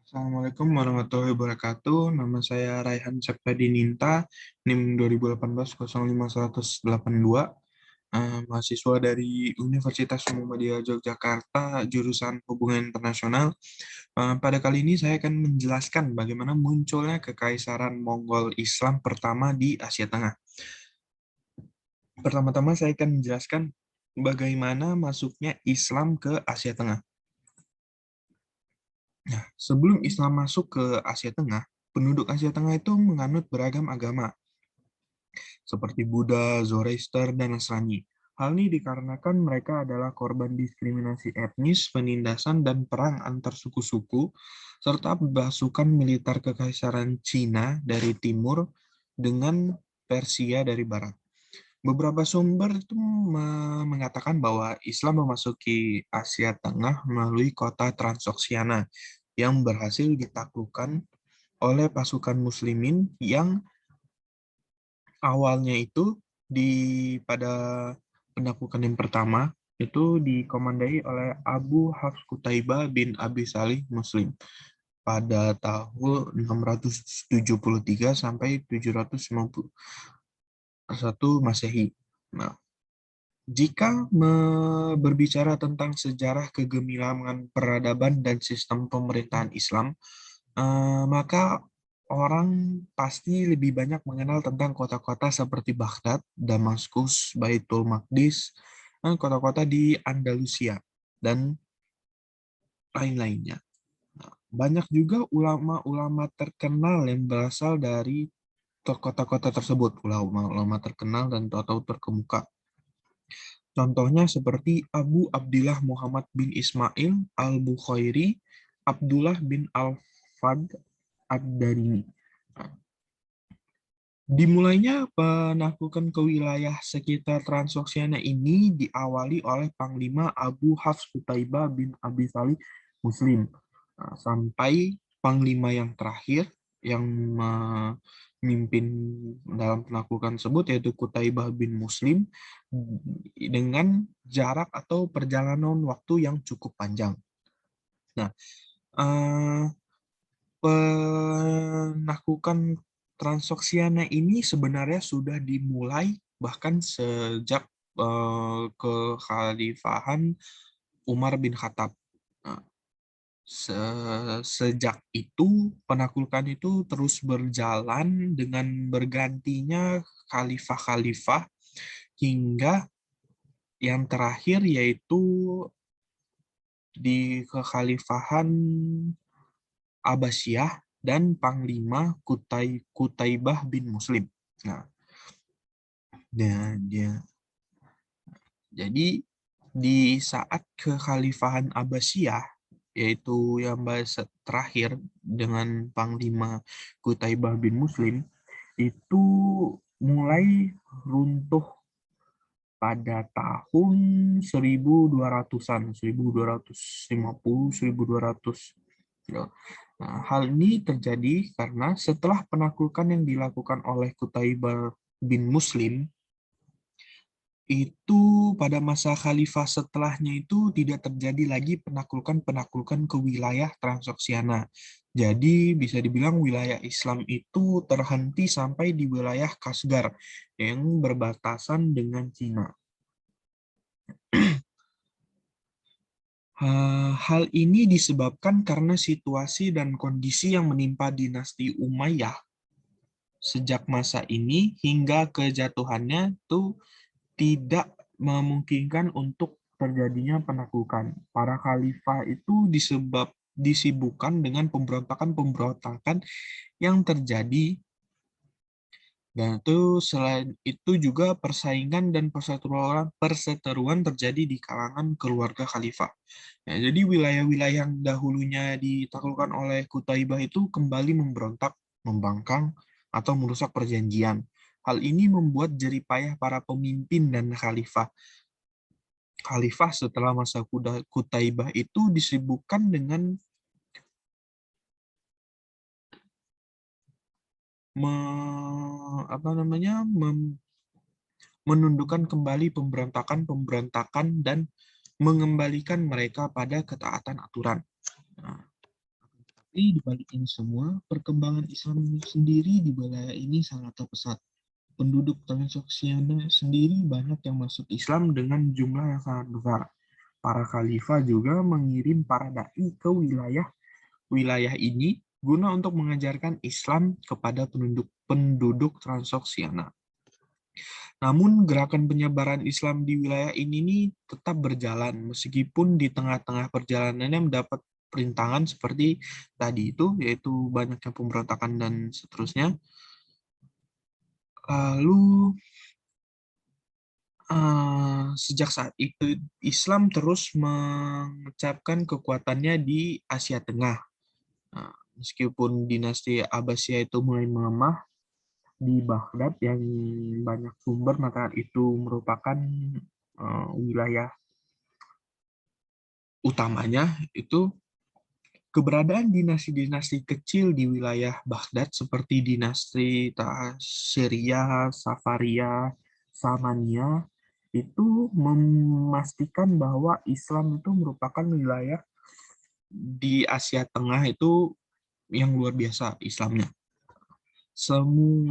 Assalamualaikum warahmatullahi wabarakatuh. Nama saya Raihan Septadininta, NIM 2018-05-182, mahasiswa dari Universitas Muhammadiyah Yogyakarta, jurusan Hubungan Internasional. Pada kali ini saya akan menjelaskan bagaimana munculnya Kekaisaran Mongol Islam pertama di Asia Tengah. Pertama-tama saya akan menjelaskan bagaimana masuknya Islam ke Asia Tengah. Nah, sebelum Islam masuk ke Asia Tengah, penduduk Asia Tengah itu menganut beragam agama, seperti Buddha, Zoroaster, dan Nasrani. Hal ini dikarenakan mereka adalah korban diskriminasi etnis, penindasan, dan perang antar suku-suku, serta pasukan militer Kekaisaran Cina dari timur dengan Persia dari barat. Beberapa sumber itu mengatakan bahwa Islam memasuki Asia Tengah melalui kota Transoxiana yang berhasil ditaklukkan oleh pasukan muslimin yang awalnya itu pada penaklukan yang pertama itu dikomandai oleh Abu Hafs Qutaibah bin Abi Salih Muslim pada tahun 673 sampai 791 Masehi. Nah, jika berbicara tentang sejarah kegemilangan peradaban dan sistem pemerintahan Islam, maka orang pasti lebih banyak mengenal tentang kota-kota seperti Baghdad, Damaskus, Baitul Maqdis, kota-kota di Andalusia, dan lain-lainnya. Nah, banyak juga ulama-ulama terkenal yang berasal dari kota-kota tersebut, ulama-ulama terkenal dan tokoh terkemuka. Contohnya seperti Abu Abdillah Muhammad bin Ismail al-Bukhairi, Abdullah bin al-Fadl ad-Darimi. Dimulainya penaklukan ke wilayah sekitar Transoxiana ini diawali oleh Panglima Abu Hafs Qutaibah bin Abi Salih Muslim. Sampai Panglima yang terakhir yang memimpin dalam penaklukan tersebut yaitu Qutaibah bin Muslim dengan jarak atau perjalanan waktu yang cukup panjang. Nah, penaklukan Transoxiana ini sebenarnya sudah dimulai bahkan sejak kekhalifahan Umar bin Khattab. Nah, sejak itu penaklukan itu terus berjalan dengan bergantinya khalifah-khalifah hingga yang terakhir yaitu di kekhalifahan Abbasiyah dan Panglima Qutaibah bin Muslim. Nah, jadi di saat kekhalifahan Abbasiyah, yaitu yang terakhir dengan Panglima Qutaibah bin Muslim, itu mulai runtuh pada tahun 1200-an, 1250, 1200. Nah, hal ini terjadi karena setelah penaklukan yang dilakukan oleh Qutaibah bin Muslim, itu pada masa khalifah setelahnya itu tidak terjadi lagi penaklukan-penaklukan ke wilayah Transoxiana. Jadi bisa dibilang wilayah Islam itu terhenti sampai di wilayah Kasgar yang berbatasan dengan Cina. Hal ini disebabkan karena situasi dan kondisi yang menimpa dinasti Umayyah sejak masa ini hingga kejatuhannya itu tidak memungkinkan untuk terjadinya penaklukan. Para khalifah itu disibukkan dengan pemberontakan-pemberontakan yang terjadi, dan itu selain itu juga persaingan dan perseteruan terjadi di kalangan keluarga khalifah. Ya, jadi wilayah-wilayah yang dahulunya ditaklukkan oleh Qutaibah itu kembali memberontak, membangkang, atau merusak perjanjian. Hal ini membuat jerih payah para pemimpin dan khalifah. Khalifah setelah masa Qutaibah itu disibukkan dengan menundukkan kembali pemberontakan-pemberontakan dan mengembalikan mereka pada ketaatan aturan. Nah, Tapi di balik ini semua, perkembangan Islam sendiri di wilayah ini sangat pesat. Penduduk Transoksiana sendiri banyak yang masuk Islam dengan jumlah yang sangat besar. Para khalifah juga mengirim para dai ke wilayah ini guna untuk mengajarkan Islam kepada penduduk Transoksiana. Namun gerakan penyebaran Islam di wilayah ini nih tetap berjalan meskipun di tengah-tengah perjalanannya mendapat perintangan seperti tadi itu, yaitu banyaknya pemberontakan dan seterusnya. Lalu sejak saat itu Islam terus mengencapkan kekuatannya di Asia Tengah. Meskipun dinasti Abbasiyah itu mulai melemah di Baghdad yang banyak sumber mengatakan itu merupakan wilayah utamanya, itu keberadaan dinasti-dinasti kecil di wilayah Baghdad seperti dinasti Syria, Safaria, Samania itu memastikan bahwa Islam itu merupakan wilayah di Asia Tengah itu yang luar biasa Islamnya.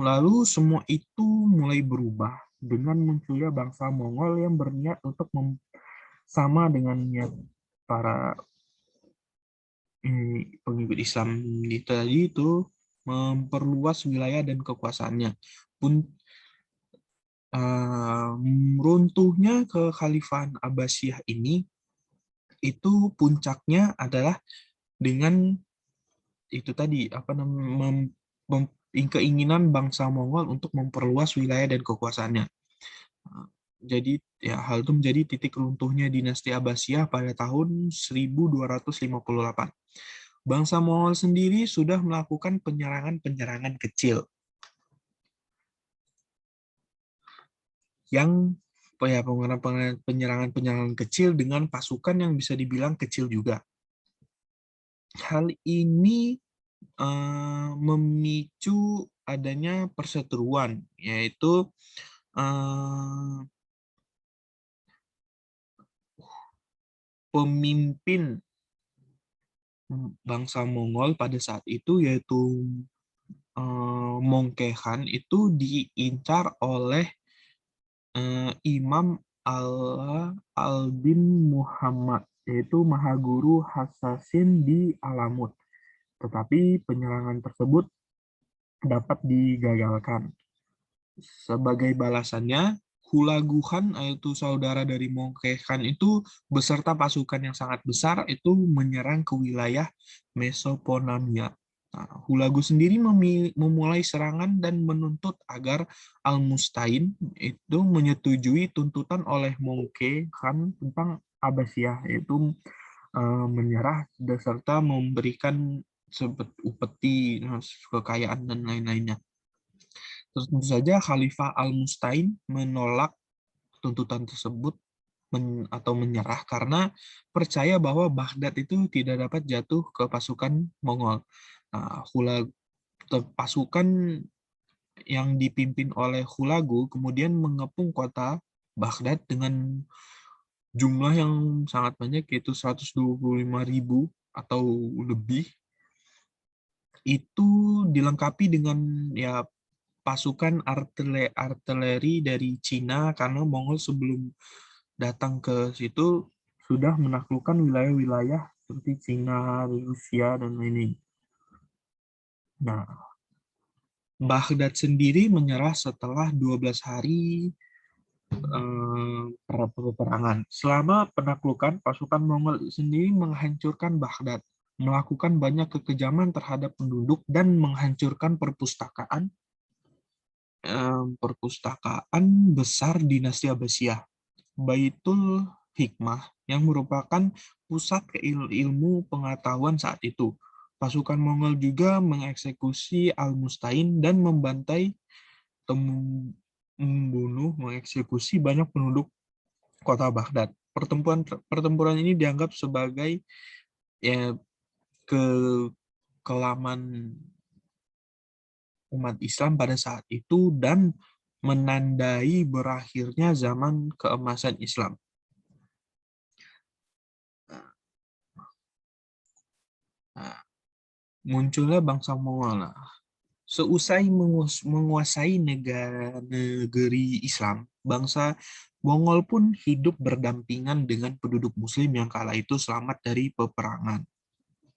Lalu semua itu mulai berubah dengan munculnya bangsa Mongol yang berniat untuk sama dengan niat para pengikut Islam tadi itu memperluas wilayah dan kekuasaannya. Pun runtuhnya kekhalifahan Abbasiyah ini itu puncaknya adalah dengan itu tadi apa namanya keinginan bangsa Mongol untuk memperluas wilayah dan kekuasaannya. Jadi ya hal itu menjadi titik runtuhnya dinasti Abbasiyah pada tahun 1258. Bangsa Mongol sendiri sudah melakukan penyerangan-penyerangan kecil yang ya penyerangan-penyerangan kecil dengan pasukan yang bisa dibilang kecil juga. Hal ini memicu adanya perseteruan, yaitu pemimpin bangsa Mongol pada saat itu, yaitu Mongke Khan, itu diincar oleh Imam al-Din Muhammad, yaitu Mahaguru Hasasin di Alamut. Tetapi penyerangan tersebut dapat digagalkan. Sebagai balasannya, Hulagu Khan, yaitu saudara dari Mongke Khan itu beserta pasukan yang sangat besar itu menyerang ke wilayah Mesopotamia. Nah, Hulagu sendiri memulai serangan dan menuntut agar Al-Mustain itu menyetujui tuntutan oleh Mongke Khan tentang Abbasiyah, yaitu menyerah beserta memberikan upeti, kekayaan dan lain-lainnya. Terus tentu saja Khalifah Al-Mustain menolak tuntutan tersebut atau menyerah karena percaya bahwa Baghdad itu tidak dapat jatuh ke pasukan Mongol. Nah, pasukan yang dipimpin oleh Hulagu kemudian mengepung kota Baghdad dengan jumlah yang sangat banyak, yaitu 125.000 atau lebih. Itu dilengkapi dengan ya pasukan artileri dari Cina karena Mongol sebelum datang ke situ sudah menaklukkan wilayah-wilayah seperti Cina, Rusia, dan lainnya. Nah, Baghdad sendiri menyerah setelah 12 hari peperangan. Selama penaklukan, pasukan Mongol sendiri menghancurkan Baghdad, melakukan banyak kekejaman terhadap penduduk, dan menghancurkan perpustakaan besar dinasti Abbasiyah, Baitul Hikmah, yang merupakan pusat ilmu pengetahuan saat itu. Pasukan Mongol juga mengeksekusi Al-Mustain dan mengeksekusi banyak penduduk kota Baghdad. Pertempuran ini dianggap sebagai ya kekelaman umat Islam pada saat itu dan menandai berakhirnya zaman keemasan Islam. Nah, munculnya bangsa Mongol. Nah, seusai menguasai negeri Islam, bangsa Mongol pun hidup berdampingan dengan penduduk Muslim yang kala itu selamat dari peperangan.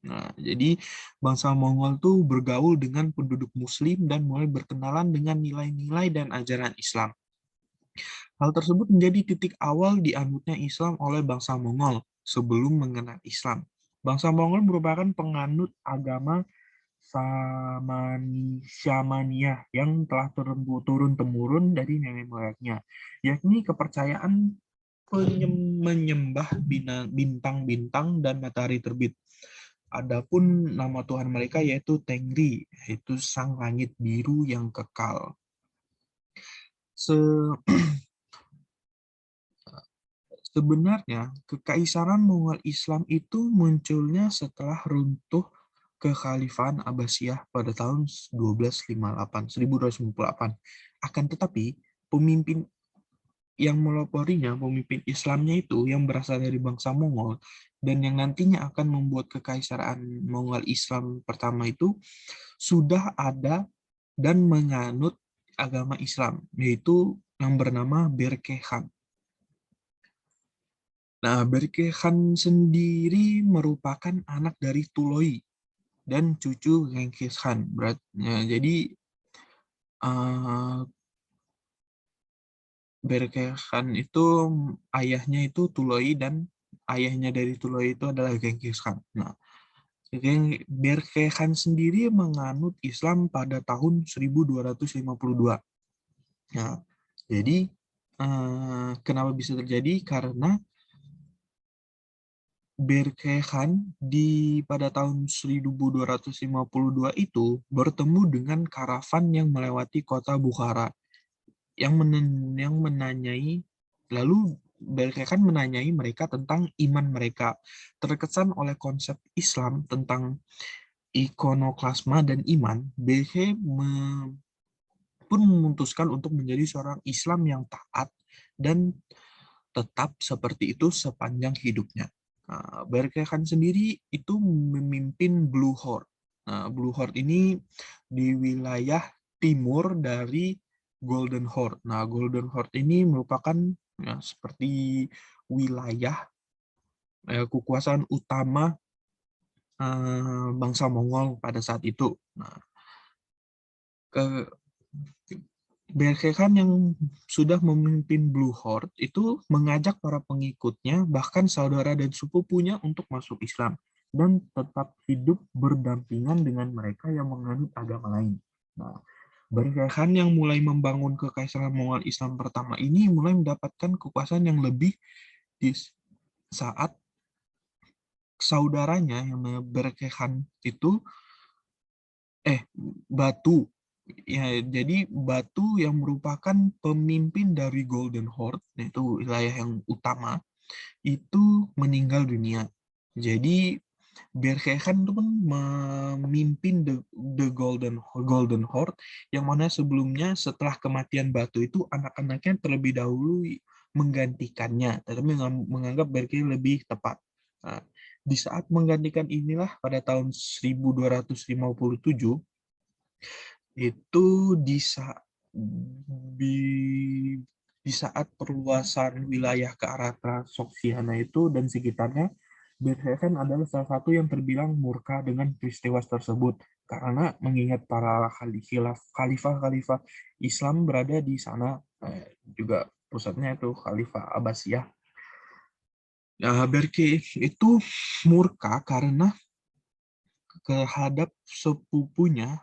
Nah, jadi bangsa Mongol tuh bergaul dengan penduduk Muslim dan mulai berkenalan dengan nilai-nilai dan ajaran Islam. Hal tersebut menjadi titik awal dianutnya Islam oleh bangsa Mongol sebelum mengenal Islam. Bangsa Mongol merupakan penganut agama Syamaniyah yang telah turun-temurun dari nenek moyangnya, yakni kepercayaan menyembah bintang-bintang dan matahari terbit. Adapun nama Tuhan mereka yaitu Tengri, yaitu Sang Langit Biru yang kekal. Sebenarnya, kekaisaran Mongol Islam itu munculnya setelah runtuh kekhalifahan Abbasiyah pada tahun 1258. Akan tetapi, pemimpin yang meloporinya, pemimpin Islamnya itu yang berasal dari bangsa Mongol, dan yang nantinya akan membuat kekaisaran Mongol Islam pertama itu sudah ada dan menganut agama Islam, yaitu yang bernama Berke Khan. Nah, Berke Khan sendiri merupakan anak dari Tuloi dan cucu Genghis Khan. Jadi, Berke Khan itu ayahnya itu Tuloi dan ayahnya dari Tuloi itu adalah Genghis Khan. Nah, Berke Khan sendiri menganut Islam pada tahun 1252. Nah, jadi kenapa bisa terjadi? Karena Berke Khan pada tahun 1252 itu bertemu dengan karavan yang melewati kota Bukhara yang menanyai, lalu Berke Khan menanyai mereka tentang iman mereka. Terkesan oleh konsep Islam tentang ikonoklasma dan iman, Berke pun memutuskan untuk menjadi seorang Islam yang taat dan tetap seperti itu sepanjang hidupnya. Nah, Berke Khan sendiri itu memimpin Blue Horde. Nah, Blue Horde ini di wilayah timur dari Golden Horde. Nah, Golden Horde ini merupakan ya, seperti wilayah kekuasaan utama bangsa Mongol pada saat itu. Nah, Berke Khan yang sudah memimpin Blue Horde itu mengajak para pengikutnya, bahkan saudara dan sepupunya untuk masuk Islam dan tetap hidup berdampingan dengan mereka yang menganut agama lain. Nah, Berke Khan yang mulai membangun kekaisaran Mongol Islam pertama ini mulai mendapatkan kekuasaan yang lebih di saat saudaranya yang Berke Khan itu Batu. Ya, jadi Batu yang merupakan pemimpin dari Golden Horde, yaitu wilayah yang utama, itu meninggal dunia. Jadi Berke Khan itu pun memimpin the Golden Horde, yang mana sebelumnya setelah kematian Batu itu anak-anaknya terlebih dahulu menggantikannya, tetapi menganggap Berke lebih tepat. Nah, di saat menggantikan inilah pada tahun 1257 itu di saat perluasan wilayah ke arah Transoksiana itu dan sekitarnya, Berke Khan adalah salah satu yang terbilang murka dengan peristiwa tersebut karena mengingat para khalifah Islam berada di sana, juga pusatnya itu Khalifah Abbasiyah. Nah, Berke itu murka karena terhadap sepupunya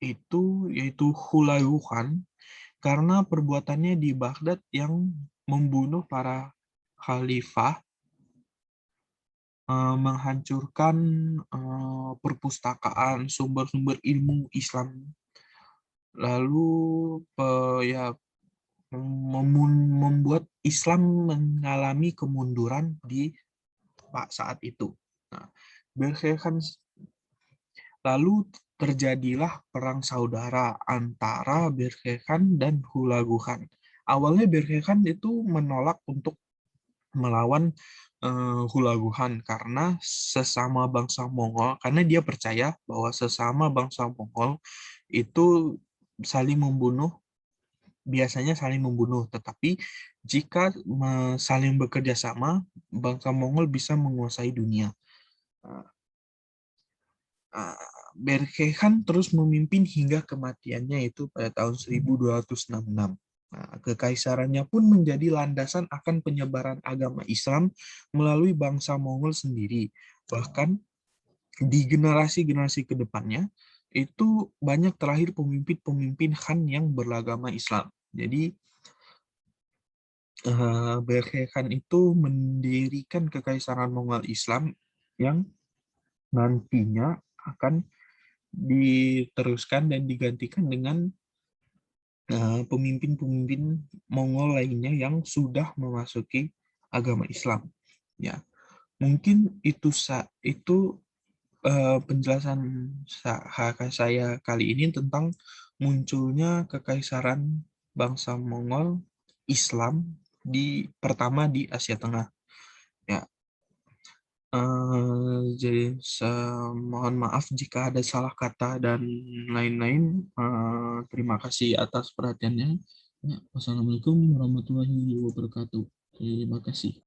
itu yaitu Hulagu Khan karena perbuatannya di Baghdad yang membunuh para khalifah, menghancurkan perpustakaan, sumber-sumber ilmu Islam, lalu ya membuat Islam mengalami kemunduran di saat itu. Nah, lalu terjadilah perang saudara antara Berke Khan dan Hulagu Khan. Awalnya Berke Khan itu menolak untuk melawan Hulaguhan karena sesama bangsa Mongol, karena dia percaya bahwa sesama bangsa Mongol itu saling membunuh, biasanya saling membunuh, tetapi jika saling bekerja sama, bangsa Mongol bisa menguasai dunia. Berke Khan terus memimpin hingga kematiannya itu pada tahun 1266. Nah, kekaisarannya pun menjadi landasan akan penyebaran agama Islam melalui bangsa Mongol sendiri. Bahkan di generasi-generasi ke depannya, itu banyak terlahir pemimpin-pemimpin Khan yang beragama Islam. Jadi, Berke Khan itu mendirikan kekaisaran Mongol Islam yang nantinya akan diteruskan dan digantikan dengan pemimpin-pemimpin Mongol lainnya yang sudah memasuki agama Islam. Ya, mungkin itu penjelasan saya kali ini tentang munculnya kekaisaran bangsa Mongol Islam pertama di Asia Tengah. Ya, jadi mohon maaf jika ada salah kata dan lain-lain. Terima kasih atas perhatiannya. Ya, wassalamualaikum warahmatullahi wabarakatuh. Terima kasih.